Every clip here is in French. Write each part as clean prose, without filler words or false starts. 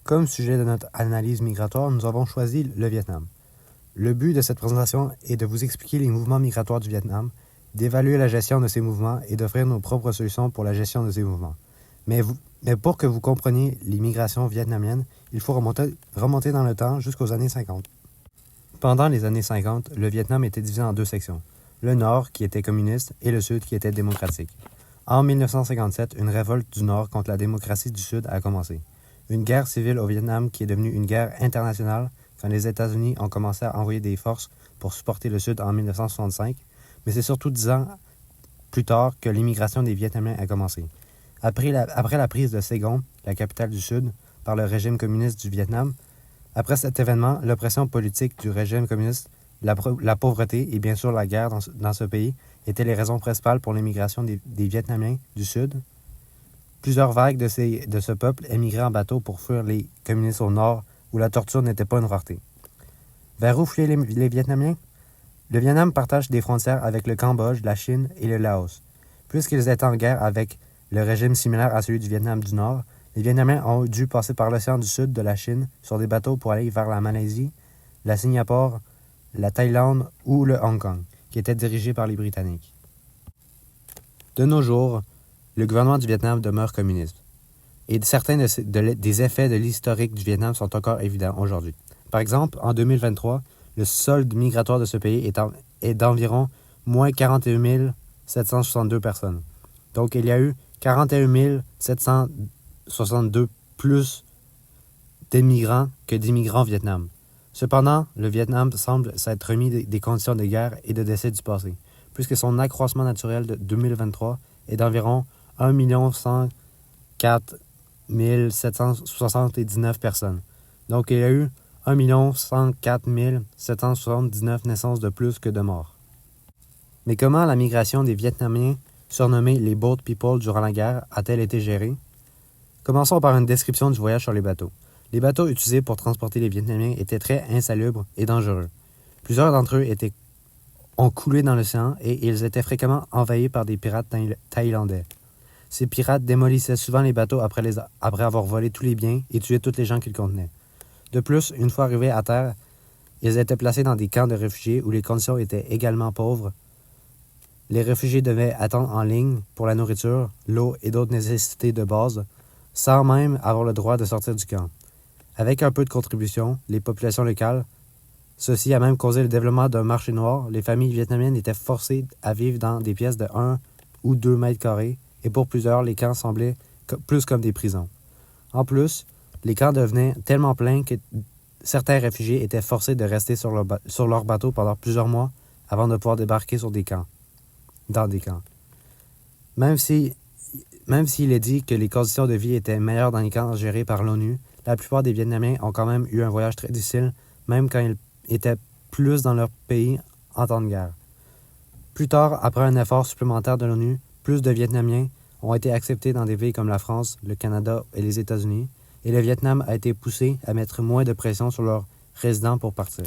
Comme sujet de notre analyse migratoire, nous avons choisi le Vietnam. Le but de cette présentation est de vous expliquer les mouvements migratoires du Vietnam, d'évaluer la gestion de ces mouvements et d'offrir nos propres solutions pour la gestion de ces mouvements. Mais pour que vous compreniez les migrations vietnamiennes, il faut remonter dans le temps jusqu'aux années 50. Pendant les années 50, le Vietnam était divisé en deux sections. Le Nord, qui était communiste, et le Sud, qui était démocratique. En 1957, une révolte du Nord contre la démocratie du Sud a commencé. Une guerre civile au Vietnam qui est devenue une guerre internationale quand les États-Unis ont commencé à envoyer des forces pour supporter le Sud en 1965, mais c'est surtout 10 ans plus tard que l'immigration des Vietnamiens a commencé. Après la prise de Saigon, la capitale du Sud, par le régime communiste du Vietnam, après cet événement, l'oppression politique du régime communiste, la pauvreté et bien sûr la guerre dans ce pays étaient les raisons principales pour l'immigration des Vietnamiens du Sud. Plusieurs vagues de ce peuple émigraient en bateau pour fuir les communistes au nord, où la torture n'était pas une rareté. Vers où fuyaient les Vietnamiens? Le Vietnam partage des frontières avec le Cambodge, la Chine et le Laos. Puisqu'ils étaient en guerre avec le régime similaire à celui du Vietnam du Nord, les Vietnamiens ont dû passer par l'océan du Sud de la Chine sur des bateaux pour aller vers la Malaisie, la Singapour, la Thaïlande ou le Hong Kong, qui étaient dirigés par les Britanniques. De nos jours, le gouvernement du Vietnam demeure communiste. Et certains des effets de l'historique du Vietnam sont encore évidents aujourd'hui. Par exemple, en 2023, le solde migratoire de ce pays est d'environ moins 41 762 personnes. Donc, il y a eu 41 762 plus d'émigrants que d'immigrants au Vietnam. Cependant, le Vietnam semble s'être remis des conditions de guerre et de décès du passé, puisque son accroissement naturel de 2023 est d'environ 1 104 779 personnes. Donc, il y a eu 1 104 779 naissances de plus que de morts. Mais comment la migration des Vietnamiens, surnommés les Boat People durant la guerre, a-t-elle été gérée? Commençons par une description du voyage sur les bateaux. Les bateaux utilisés pour transporter les Vietnamiens étaient très insalubres et dangereux. Plusieurs d'entre eux ont coulé dans l'océan et ils étaient fréquemment envahis par des pirates thaïlandais. Ces pirates démolissaient souvent les bateaux après avoir volé tous les biens et tué toutes les gens qu'ils contenaient. De plus, une fois arrivés à terre, ils étaient placés dans des camps de réfugiés où les conditions étaient également pauvres. Les réfugiés devaient attendre en ligne pour la nourriture, l'eau et d'autres nécessités de base, sans même avoir le droit de sortir du camp. Avec un peu de contribution, les populations locales, ceci a même causé le développement d'un marché noir. Les familles vietnamiennes étaient forcées à vivre dans des pièces de 1 ou 2 mètres carrés, et pour plusieurs, les camps semblaient plus comme des prisons. En plus, les camps devenaient tellement pleins que certains réfugiés étaient forcés de rester sur leur bateau pendant plusieurs mois avant de pouvoir débarquer dans des camps. Même s'il est dit que les conditions de vie étaient meilleures dans les camps gérés par l'ONU, la plupart des Vietnamiens ont quand même eu un voyage très difficile, même quand ils étaient plus dans leur pays en temps de guerre. Plus tard, après un effort supplémentaire de l'ONU, plus de Vietnamiens ont été acceptés dans des pays comme la France, le Canada et les États-Unis, et le Vietnam a été poussé à mettre moins de pression sur leurs résidents pour partir.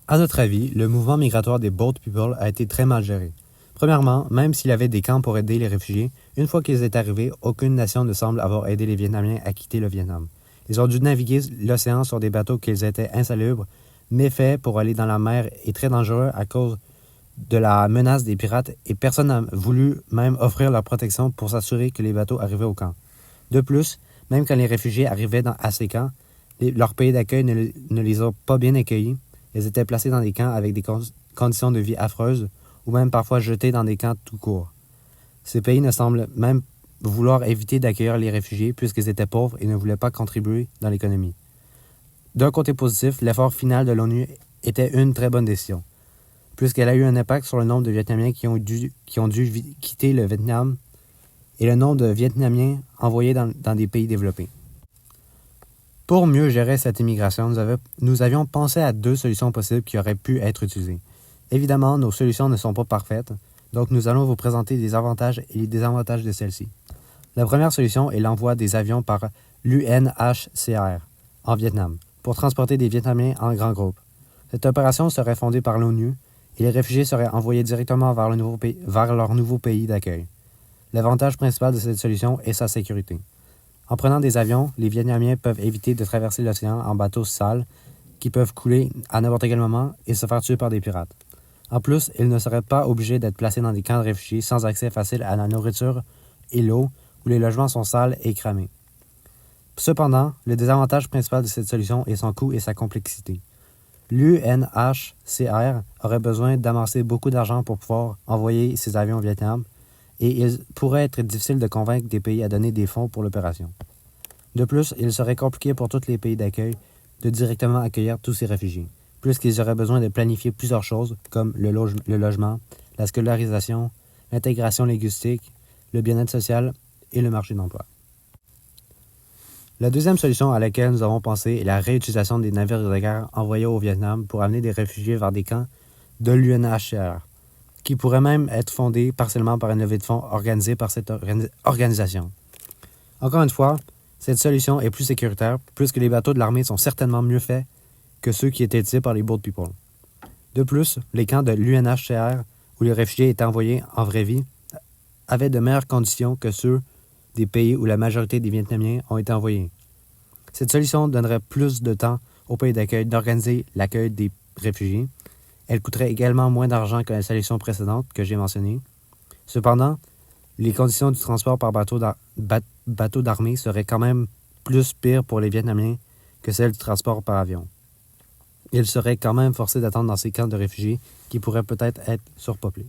À notre avis, le mouvement migratoire des Boat People a été très mal géré. Premièrement, même s'il y avait des camps pour aider les réfugiés, une fois qu'ils étaient arrivés, aucune nation ne semble avoir aidé les Vietnamiens à quitter le Vietnam. Ils ont dû naviguer l'océan sur des bateaux qu'ils étaient insalubres, méfaits pour aller dans la mer et très dangereux à cause de la menace des pirates, et personne n'a voulu même offrir leur protection pour s'assurer que les bateaux arrivaient au camp. De plus, même quand les réfugiés arrivaient à ces camps, leurs pays d'accueil ne les ont pas bien accueillis. Ils étaient placés dans des camps avec des conditions de vie affreuses, ou même parfois jetés dans des camps tout court. Ces pays ne semblent même vouloir éviter d'accueillir les réfugiés puisqu'ils étaient pauvres et ne voulaient pas contribuer dans l'économie. D'un côté positif, l'effort final de l'ONU était une très bonne décision, puisqu'elle a eu un impact sur le nombre de Vietnamiens qui ont dû quitter le Vietnam et le nombre de Vietnamiens envoyés dans des pays développés. Pour mieux gérer cette immigration, nous avions pensé à 2 solutions possibles qui auraient pu être utilisées. Évidemment, nos solutions ne sont pas parfaites, donc nous allons vous présenter les avantages et les désavantages de celles-ci. La première solution est l'envoi des avions par l'UNHCR en Vietnam pour transporter des Vietnamiens en grands groupes. Cette opération serait fondée par l'ONU et les réfugiés seraient envoyés directement vers leur nouveau pays d'accueil. L'avantage principal de cette solution est sa sécurité. En prenant des avions, les Vietnamiens peuvent éviter de traverser l'océan en bateaux sales qui peuvent couler à n'importe quel moment et se faire tuer par des pirates. En plus, ils ne seraient pas obligés d'être placés dans des camps de réfugiés sans accès facile à la nourriture et l'eau, où les logements sont sales et cramés. Cependant, le désavantage principal de cette solution est son coût et sa complexité. L'UNHCR aurait besoin d'amasser beaucoup d'argent pour pouvoir envoyer ses avions au Vietnam, et il pourrait être difficile de convaincre des pays à donner des fonds pour l'opération. De plus, il serait compliqué pour tous les pays d'accueil de directement accueillir tous ces réfugiés, puisqu'ils auraient besoin de planifier plusieurs choses comme le logement, la scolarisation, l'intégration linguistique, le bien-être social et le marché d'emploi. La deuxième solution à laquelle nous avons pensé est la réutilisation des navires de guerre envoyés au Vietnam pour amener des réfugiés vers des camps de l'UNHCR, qui pourraient même être fondés partiellement par une levée de fonds organisée par cette organisation. Encore une fois, cette solution est plus sécuritaire puisque les bateaux de l'armée sont certainement mieux faits que ceux qui étaient utilisés par les Boat People. De plus, les camps de l'UNHCR où les réfugiés étaient envoyés en vraie vie avaient de meilleures conditions que ceux des pays où la majorité des Vietnamiens ont été envoyés. Cette solution donnerait plus de temps aux pays d'accueil d'organiser l'accueil des réfugiés. Elle coûterait également moins d'argent que la solution précédente que j'ai mentionnée. Cependant, les conditions du transport par bateau d'armée seraient quand même plus pires pour les Vietnamiens que celles du transport par avion. Ils seraient quand même forcés d'attendre dans ces camps de réfugiés qui pourraient peut-être être surpeuplés.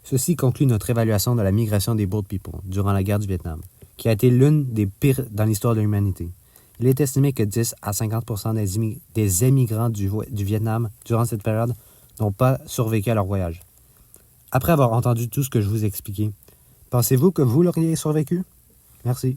Ceci conclut notre évaluation de la migration des Boat People durant la guerre du Vietnam, qui a été l'une des pires dans l'histoire de l'humanité. Il est estimé que 10 à 50% des émigrants du Vietnam durant cette période n'ont pas survécu à leur voyage. Après avoir entendu tout ce que je vous ai expliqué, pensez-vous que vous l'auriez survécu? Merci.